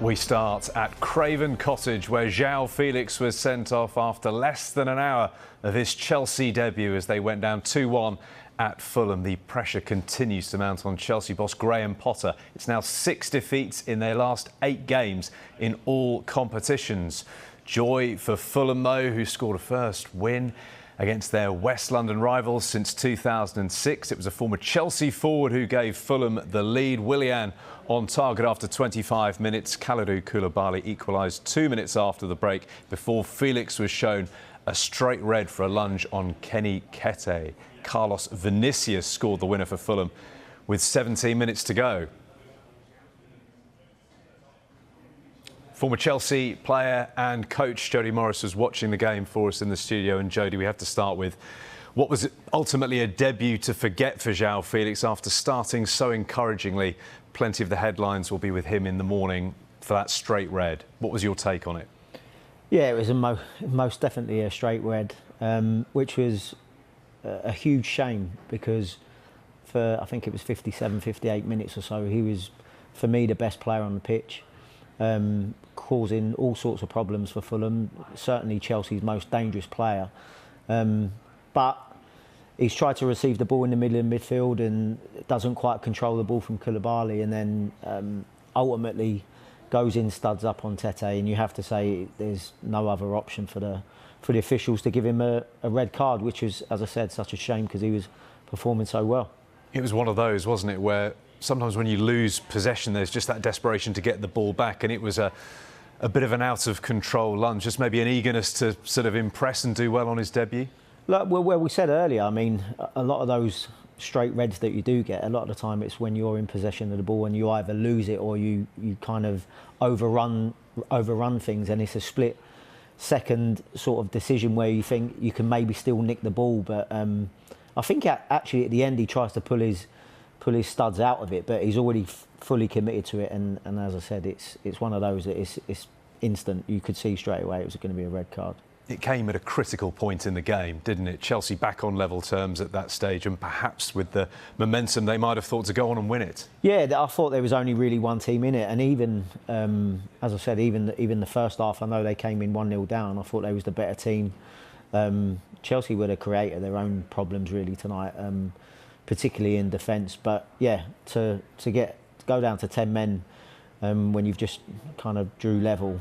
We start at Craven Cottage, where João Felix was sent off after less than an hour of his Chelsea debut as they went down 2-1 at Fulham. The pressure continues to mount on Chelsea boss Graham Potter. It's now 6 defeats in their last 8 games in all competitions. Joy for Fulham, though, who scored a first win against their West London rivals since 2006. It was a former Chelsea forward who gave Fulham the lead. Willian on target after 25 minutes. Kalidou Koulibaly equalised 2 minutes after the break before Felix was shown a straight red for a lunge on Kenny Kete. Carlos Vinicius scored the winner for Fulham with 17 minutes to go. Former Chelsea player and coach Jody Morris was watching the game for us in the studio. And Jody, we have to start with what was ultimately a debut to forget for João Felix after starting so encouragingly. Plenty of the headlines will be with him in the morning for that straight red. What was your take on it? Yeah, it was most definitely a straight red, which was a huge shame because for, I think it was 57, 58 minutes or so, he was, for me, the best player on the pitch. Causing all sorts of problems for Fulham, certainly Chelsea's most dangerous player. But he's tried to receive the ball in the middle of midfield and doesn't quite control the ball from Koulibaly, and then ultimately goes in studs up on Tete, and you have to say there's no other option for the officials to give him a red card, which was, as I said, such a shame because he was performing so well. It was one of those, wasn't it, where sometimes when you lose possession, there's just that desperation to get the ball back, and it was a bit of an out-of-control lunge, just maybe an eagerness to sort of impress and do well on his debut? Well, we said earlier, I mean, a lot of those straight reds that you do get, a lot of the time it's when you're in possession of the ball and you either lose it or you kind of overrun things, and it's a split-second sort of decision where you think you can maybe still nick the ball. But I think actually at the end he tries to pull his studs out of it, but he's already fully committed to it, and as I said, it's one of those that it's instant. You could see straight away it was going to be a red card. It came at a critical point in the game, didn't it? Chelsea back on level terms at that stage, and perhaps with the momentum they might have thought to go on and win it. Yeah, I thought there was only really one team in it, and even as I said, even the first half, I know they came in 1-0 down. I thought they was the better team. Chelsea would have created their own problems really tonight, particularly in defence. But yeah, to go down to 10 men when you've just kind of drew level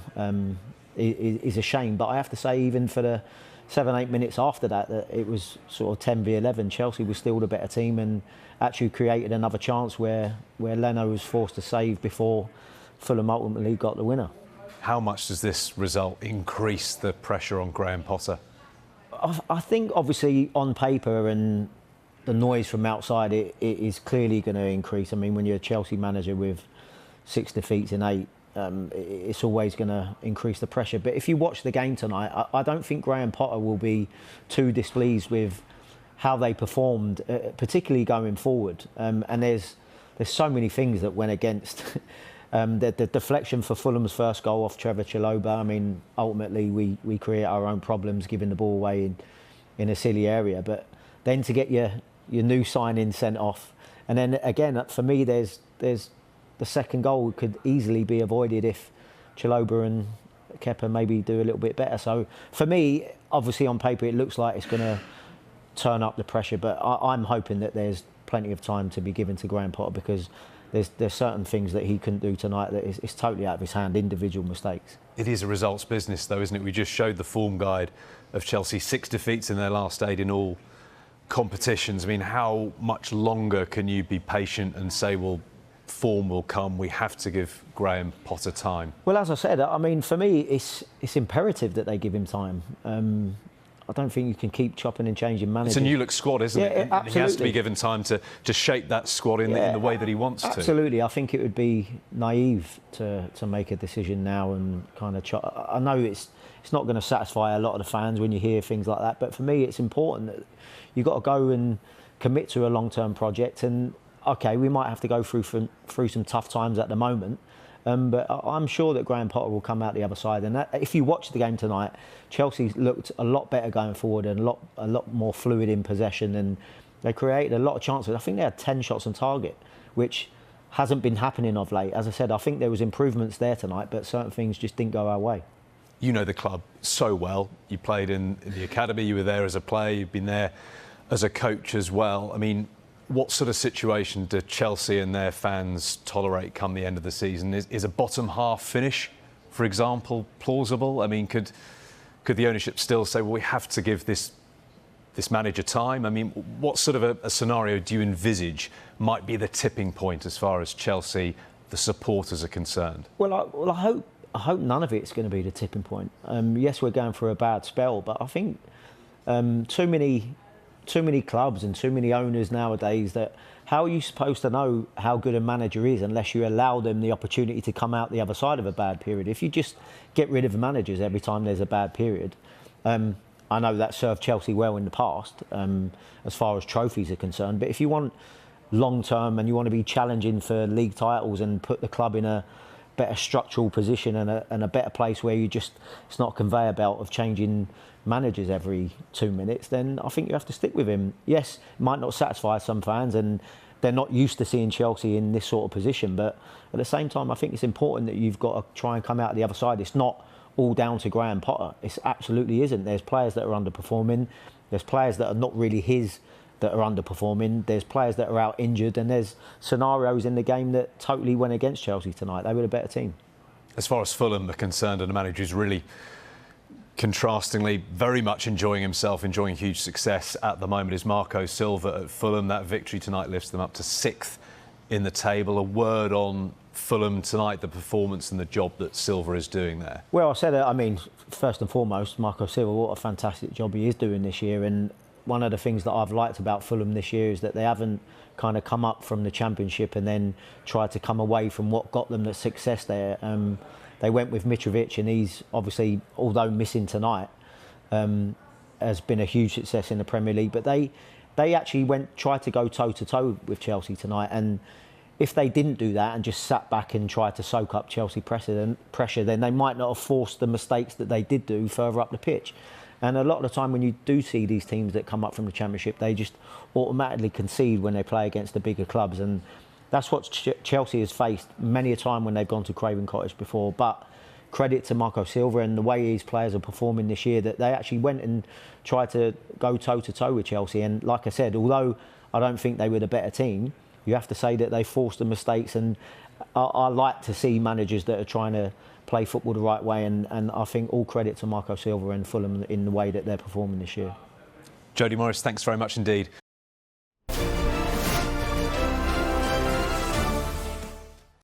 is a shame. But I have to say, even for the 7-8 minutes after that it was sort of 10v11. Chelsea was still the better team and actually created another chance where Leno was forced to save before Fulham ultimately got the winner. How much does this result increase the pressure on Graham Potter? I think obviously on paper and the noise from outside, it is clearly going to increase. I mean, when you're a Chelsea manager with 6 defeats in 8, it's always going to increase the pressure. But if you watch the game tonight, I don't think Graham Potter will be too displeased with how they performed, particularly going forward. And there's so many things that went against. The deflection for Fulham's first goal off Trevor Chalobah. I mean, ultimately we create our own problems giving the ball away in a silly area. But then to get your new signing sent off, and then again for me, there's the second goal could easily be avoided if Chalobah and Kepa maybe do a little bit better. So for me, obviously on paper it looks like it's going to turn up the pressure, but I'm hoping that there's plenty of time to be given to Graham Potter, because there's certain things that he couldn't do tonight that is totally out of his hand, individual mistakes. It is a results business though, isn't it? We just showed the form guide of Chelsea, 6 defeats in their last 8 in all competitions. I mean, how much longer can you be patient and say, well, form will come, we have to give Graham Potter time? Well, as I said, I mean, for me, it's imperative that they give him time. I don't think you can keep chopping and changing managers. It's a new-look squad, isn't it? And absolutely. he has to be given time to shape that squad in the way that he wants to. Absolutely. I think it would be naive to make a decision now and kind of chop. I know it's not going to satisfy a lot of the fans when you hear things like that, but for me, it's important that you've got to go and commit to a long-term project. And OK, we might have to go through some tough times at the moment, but I'm sure that Graham Potter will come out the other side. And if you watch the game tonight, Chelsea looked a lot better going forward and a lot more fluid in possession, and they created a lot of chances. I think they had 10 shots on target, which hasn't been happening of late. As I said, I think there was improvements there tonight, but certain things just didn't go our way. You know the club so well. You played in the academy, you were there as a player, you've been there as a coach as well. I mean, what sort of situation do Chelsea and their fans tolerate come the end of the season? Is a bottom half finish, for example, plausible? I mean, could the ownership still say, well, we have to give this manager time? I mean, what sort of a scenario do you envisage might be the tipping point as far as Chelsea, the supporters, are concerned? Well, I hope none of it's going to be the tipping point. Yes, we're going through a bad spell, but I think too many clubs and too many owners nowadays, that how are you supposed to know how good a manager is unless you allow them the opportunity to come out the other side of a bad period? If you just get rid of managers every time there's a bad period, I know that served Chelsea well in the past as far as trophies are concerned, but if you want long term and you want to be challenging for league titles and put the club in a better structural position and a better place where it's not a conveyor belt of changing managers every 2 minutes, then I think you have to stick with him. Yes, it might not satisfy some fans and they're not used to seeing Chelsea in this sort of position, but at the same time I think it's important that you've got to try and come out the other side. It's not all down to Graham Potter. It absolutely isn't. There's players that are underperforming, there's players that are not really his that are underperforming, there's players that are out injured, and there's scenarios in the game that totally went against Chelsea tonight. They were a better team. As far as Fulham are concerned, and the manager is really contrastingly very much enjoying himself, enjoying huge success at the moment, is Marco Silva at Fulham. That victory tonight lifts them up to 6th in the table. A word on Fulham tonight, the performance and the job that Silva is doing there? Well, I said it, I mean, first and foremost, Marco Silva, what a fantastic job he is doing this year. And one of the things that I've liked about Fulham this year is that they haven't kind of come up from the Championship and then tried to come away from what got them the success there. They went with Mitrovic, and he's obviously, although missing tonight, has been a huge success in the Premier League. But they actually tried to go toe-to-toe with Chelsea tonight, and if they didn't do that and just sat back and tried to soak up Chelsea pressure, then they might not have forced the mistakes that they did do further up the pitch. And a lot of the time when you do see these teams that come up from the Championship, they just automatically concede when they play against the bigger clubs. And that's what Chelsea has faced many a time when they've gone to Craven Cottage before. But credit to Marco Silva and the way his players are performing this year, that they actually went and tried to go toe-to-toe with Chelsea. And like I said, although I don't think they were the better team, you have to say that they forced the mistakes. And I like to see managers that are trying to play football the right way, and I think all credit to Marco Silva and Fulham in the way that they're performing this year. Jody Morris, thanks very much indeed.